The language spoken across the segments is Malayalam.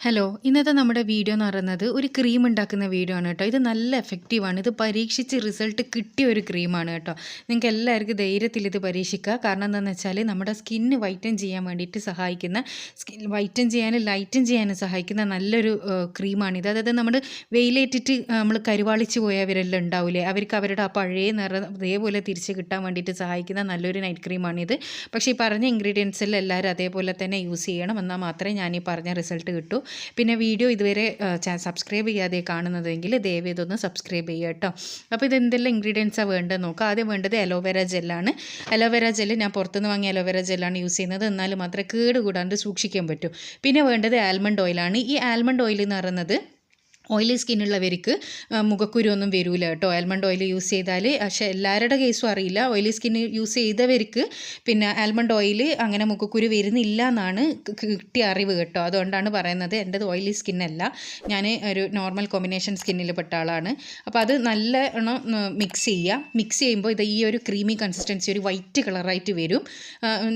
ഹലോ, ഇന്നത്തെ നമ്മുടെ വീഡിയോ എന്ന് പറയുന്നത് ഒരു ക്രീം ഉണ്ടാക്കുന്ന വീഡിയോ ആണ് കേട്ടോ. ഇത് നല്ല എഫക്റ്റീവാണ്. ഇത് പരീക്ഷിച്ച് റിസൾട്ട് കിട്ടിയ ഒരു ക്രീമാണ് കേട്ടോ. നിങ്ങൾക്ക് എല്ലാവർക്കും ധൈര്യത്തിൽ ഇത് പരീക്ഷിക്കുക. കാരണം എന്താണെന്ന് വെച്ചാൽ നമ്മുടെ സ്കിന്ന് വൈറ്റൻ ചെയ്യാൻ വേണ്ടിയിട്ട് സഹായിക്കുന്ന, സ്കിൻ വൈറ്റൻ ചെയ്യാനും ലൈറ്റൻ ചെയ്യാനും സഹായിക്കുന്ന നല്ലൊരു ക്രീമാണിത്. അതായത് നമ്മൾ വെയിലേറ്റിട്ട് നമ്മൾ കരുവാളിച്ച് പോയവരെല്ലാം ഉണ്ടാവില്ലേ, അവർക്ക് അവരുടെ ആ പഴയ നിറം അതേപോലെ തിരിച്ച് കിട്ടാൻ വേണ്ടിയിട്ട് സഹായിക്കുന്ന നല്ലൊരു നൈറ്റ് ക്രീമാണിത്. പക്ഷേ ഈ പറഞ്ഞ ഇൻഗ്രീഡിയൻസിൽ എല്ലാവരും അതേപോലെ തന്നെ യൂസ് ചെയ്യണം. എന്നാൽ മാത്രമേ ഞാൻ ഈ പറഞ്ഞ റിസൾട്ട് കിട്ടൂ. പിന്നെ വീഡിയോ ഇതുവരെ സബ്സ്ക്രൈബ് ചെയ്യാതെ കാണുന്നതെങ്കിൽ ദയവ് ഇതൊന്ന് സബ്സ്ക്രൈബ് ചെയ്യുക കേട്ടോ. അപ്പോൾ ഇത് എന്തെല്ലാം ഇൻഗ്രീഡിയൻസാണ് വേണ്ടത് നോക്കാം. ആദ്യം വേണ്ടത് അലോവേര ജെല്ലാണ്. അലോവേര ജെല്ല് ഞാൻ പുറത്തുനിന്ന് വാങ്ങിയ അലോവേര ജെല്ലാണ് യൂസ് ചെയ്യുന്നത്. എന്നാലും മാത്രമേ കേട് കൂടാണ്ട് സൂക്ഷിക്കാൻ പറ്റൂ. പിന്നെ വേണ്ടത് ആൽമണ്ട് ഓയിലാണ്. ഈ ആൽമണ്ട് ഓയിൽ എന്ന് പറയുന്നത് ഓയിലി സ്കിന്നുള്ളവർക്ക് മുഖക്കുരു ഒന്നും വരില്ല കേട്ടോ ആൽമണ്ട് ഓയിൽ യൂസ് ചെയ്താൽ. പക്ഷേ എല്ലാവരുടെ കേസും അറിയില്ല. ഓയിലി സ്കിന്ന് യൂസ് ചെയ്തവർക്ക് പിന്നെ ആൽമണ്ട് ഓയിൽ അങ്ങനെ മുഖക്കുരു വരുന്നില്ല എന്നാണ് കിട്ടിയ അറിവ് കേട്ടോ. അതുകൊണ്ടാണ് പറയുന്നത്. എൻ്റെത് ഓയിലി സ്കിന്നല്ല, ഞാൻ ഒരു നോർമൽ കോമ്പിനേഷൻ സ്കിന്നിൽ പെട്ട ആളാണ്. അപ്പോൾ അത് നല്ലോണം മിക്സ് ചെയ്യുക. മിക്സ് ചെയ്യുമ്പോൾ ഇത് ഈ ഒരു ക്രീമി കൺസിസ്റ്റൻസി ഒരു വൈറ്റ് കളറായിട്ട് വരും.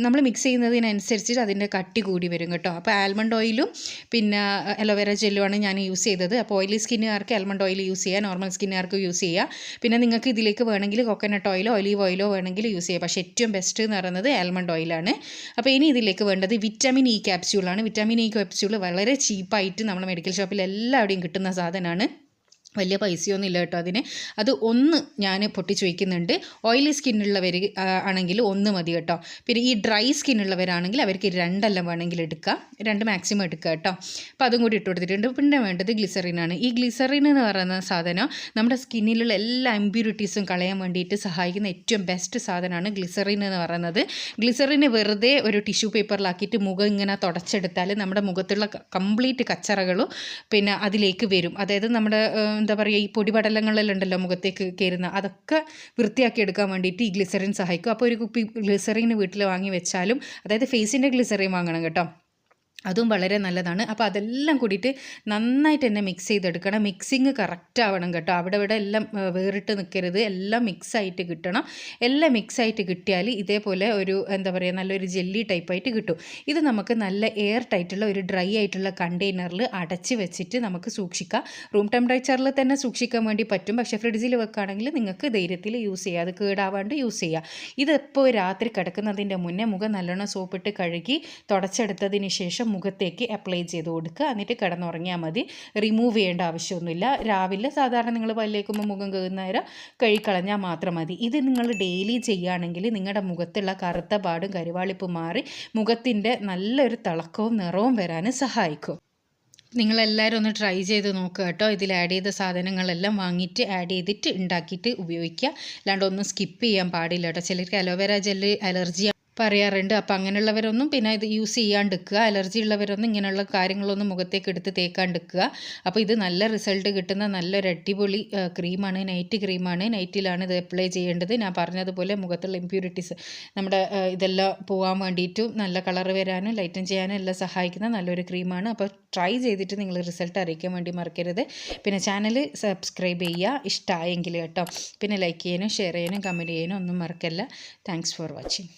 നമ്മൾ മിക്സ് ചെയ്യുന്നതിനനുസരിച്ച് അതിൻ്റെ കട്ടി കൂടി വരും കേട്ടോ. അപ്പോൾ ആൽമണ്ട് ഓയിലും പിന്നെ അലോവേര ജെല്ലുമാണ് ഞാൻ യൂസ് ചെയ്തത്. അപ്പോൾ ഓയിലി സ്കിന്നുകാർക്ക് ആൽമണ്ട് ഓയിൽ യൂസ് ചെയ്യുക, നോർമൽ സ്കിന്നുകാർക്ക് യൂസ് ചെയ്യുക. പിന്നെ നിങ്ങൾക്ക് ഇതിലേക്ക് വേണമെങ്കിൽ കോക്കനട്ട് ഓയിലോ ഒലീവ് ഓയിലോ വേണമെങ്കിൽ യൂസ് ചെയ്യുക. പക്ഷേ ഏറ്റവും ബെസ്റ്റ് എന്ന് പറയുന്നത് ആൽമണ്ട് ഓയിലാണ്. അപ്പോൾ ഇനി ഇതിലേക്ക് വേണ്ടത് വിറ്റാമിൻ ഇ ക്യാപ്സ്യൂളാണ്. വിറ്റാമിൻ ഇ ക്യാപ്സ്യൂൾ വളരെ ചീപ്പായിട്ട് നമ്മുടെ മെഡിക്കൽ ഷോപ്പിൽ എല്ലാവിടെയും കിട്ടുന്ന സാധനമാണ്. വലിയ പൈസയൊന്നും ഇല്ല കേട്ടോ അതിന്. അത് ഒന്ന് ഞാൻ പൊട്ടിച്ച് വയ്ക്കുന്നുണ്ട്. ഓയിലി സ്കിന്നുള്ളവർ ആണെങ്കിൽ ഒന്ന് മതി കേട്ടോ. പിന്നെ ഈ ഡ്രൈ സ്കിന്നുള്ളവരാണെങ്കിൽ അവർക്ക് രണ്ടെല്ലാം വേണമെങ്കിൽ എടുക്കുക, രണ്ട് മാക്സിമം എടുക്കുക കേട്ടോ. അപ്പോൾ അതും കൂടി ഇട്ട് കൊടുത്തിട്ടുണ്ട്. പിന്നെ വേണ്ടത് ഗ്ലിസറിനാണ്. ഈ ഗ്ലിസറിൻ എന്ന് പറയുന്ന സാധനം നമ്മുടെ സ്കിന്നിലുള്ള എല്ലാ ഇമ്പ്യൂരിറ്റീസും കളയാൻ വേണ്ടിയിട്ട് സഹായിക്കുന്ന ഏറ്റവും ബെസ്റ്റ് സാധനമാണ് ഗ്ലിസറിൻ എന്ന് പറയുന്നത്. ഗ്ലിസറിന് വെറുതെ ഒരു ടിഷ്യൂ പേപ്പറിലാക്കിയിട്ട് മുഖം ഇങ്ങനെ തുടച്ചെടുത്താൽ നമ്മുടെ മുഖത്തുള്ള കംപ്ലീറ്റ് കച്ചറകളും പിന്നെ അതിലേക്ക് വരും. അതായത് നമ്മുടെ എന്താ പറയുക, ഈ പൊടിപടലങ്ങളെല്ലാം ഉണ്ടല്ലോ മുഖത്തേക്ക് കയറുന്ന, അതൊക്കെ വൃത്തിയാക്കി എടുക്കാൻ വേണ്ടിയിട്ട് ഈ ഗ്ലിസറിൻ സഹായിക്കും. അപ്പോൾ ഒരു കുപ്പി ഗ്ലിസറിൻ വീട്ടിൽ വാങ്ങി വെച്ചാലും, അതായത് ഫേസിൻ്റെ ഗ്ലിസറിൻ വാങ്ങണം കേട്ടോ, അതും വളരെ നല്ലതാണ്. അപ്പോൾ അതെല്ലാം കൂടിയിട്ട് നന്നായിട്ട് തന്നെ മിക്സ് ചെയ്തെടുക്കണം. മിക്സിങ് കറക്റ്റ് ആവണം കേട്ടോ. അവിടെ ഇവിടെ എല്ലാം വേറിട്ട് നിൽക്കരുത്, എല്ലാം മിക്സായിട്ട് കിട്ടണം. എല്ലാം മിക്സായിട്ട് കിട്ടിയാൽ ഇതേപോലെ ഒരു എന്താ പറയുക നല്ലൊരു ജെല്ലി ടൈപ്പായിട്ട് കിട്ടും. ഇത് നമുക്ക് നല്ല എയർ ടൈറ്റുള്ള ഒരു ഡ്രൈ ആയിട്ടുള്ള കണ്ടെയ്നറിൽ അടച്ച് വെച്ചിട്ട് നമുക്ക് സൂക്ഷിക്കാം. റൂം ടെമ്പറേച്ചറിൽ തന്നെ സൂക്ഷിക്കാൻ വേണ്ടി പറ്റും. പക്ഷേ ഫ്രിഡ്ജിൽ വെക്കുകയാണെങ്കിൽ നിങ്ങൾക്ക് ധൈര്യത്തിൽ യൂസ് ചെയ്യാം, അത് കേടാവാണ്ട് യൂസ് ചെയ്യാം. ഇതിപ്പോൾ രാത്രി കിടക്കുന്നതിൻ്റെ മുന്നേ മുഖം നല്ലോണം സോപ്പിട്ട് കഴുകി തുടച്ചെടുത്തതിന് ശേഷം മുഖത്തേക്ക് അപ്ലൈ ചെയ്ത് കൊടുക്കുക. എന്നിട്ട് കിടന്നുറങ്ങിയാൽ മതി. റിമൂവ് ചെയ്യേണ്ട ആവശ്യമൊന്നുമില്ല. രാവിലെ സാധാരണ നിങ്ങൾ പല്ലേക്കുമ്പോൾ മുഖം കഴുകുന്നേരം കഴുകിക്കളഞ്ഞാൽ മാത്രം മതി. ഇത് നിങ്ങൾ ഡെയിലി ചെയ്യുകയാണെങ്കിൽ നിങ്ങളുടെ മുഖത്തുള്ള കറുത്ത പാടും കരുവാളിപ്പും മാറി മുഖത്തിൻ്റെ നല്ലൊരു തിളക്കവും നിറവും വരാൻ സഹായിക്കും. നിങ്ങളെല്ലാവരും ഒന്ന് ട്രൈ ചെയ്ത് നോക്കുക കേട്ടോ. ഇതിൽ ആഡ് ചെയ്ത സാധനങ്ങളെല്ലാം വാങ്ങിയിട്ട് ആഡ് ചെയ്തിട്ട് ഉണ്ടാക്കിയിട്ട് ഉപയോഗിക്കുക. അല്ലാണ്ട് ഒന്നും സ്കിപ്പ് ചെയ്യാൻ പാടില്ല കേട്ടോ. ചിലർക്ക് അലോവേര ജെല്ല് അലർജി പറയാറുണ്ട്. അപ്പോൾ അങ്ങനെയുള്ളവരൊന്നും പിന്നെ ഇത് യൂസ് ചെയ്യാണ്ടിരിക്കുക. അലർജി ഉള്ളവരൊന്നും ഇങ്ങനെയുള്ള കാര്യങ്ങളൊന്നും മുഖത്തേക്ക് എടുത്ത് തേക്കാണ്ടിരിക്കുക. അപ്പോൾ ഇത് നല്ല റിസൾട്ട് കിട്ടുന്ന നല്ലൊരു അടിപൊളി ക്രീമാണ്, നൈറ്റ് ക്രീമാണ്. നൈറ്റിലാണ് ഇത് അപ്ലൈ ചെയ്യേണ്ടത്. ഞാൻ പറഞ്ഞതുപോലെ മുഖത്തുള്ള ഇമ്പ്യൂരിറ്റീസ് നമ്മുടെ ഇതെല്ലാം പോകാൻ വേണ്ടിയിട്ടും നല്ല കളർ വരാനും ലൈറ്റൻ ചെയ്യാനും എല്ലാം സഹായിക്കുന്ന നല്ലൊരു ക്രീമാണ്. അപ്പോൾ ട്രൈ ചെയ്തിട്ട് നിങ്ങൾ റിസൾട്ട് അറിയിക്കാൻ വേണ്ടി മറക്കരുത്. പിന്നെ ചാനൽ സബ്സ്ക്രൈബ് ചെയ്യുക ഇഷ്ടമായെങ്കിൽ കേട്ടോ. പിന്നെ ലൈക്ക് ചെയ്യാനും ഷെയർ ചെയ്യാനും കമൻറ്റ് ചെയ്യാനും ഒന്നും മറക്കല്ല. Thanks for watching.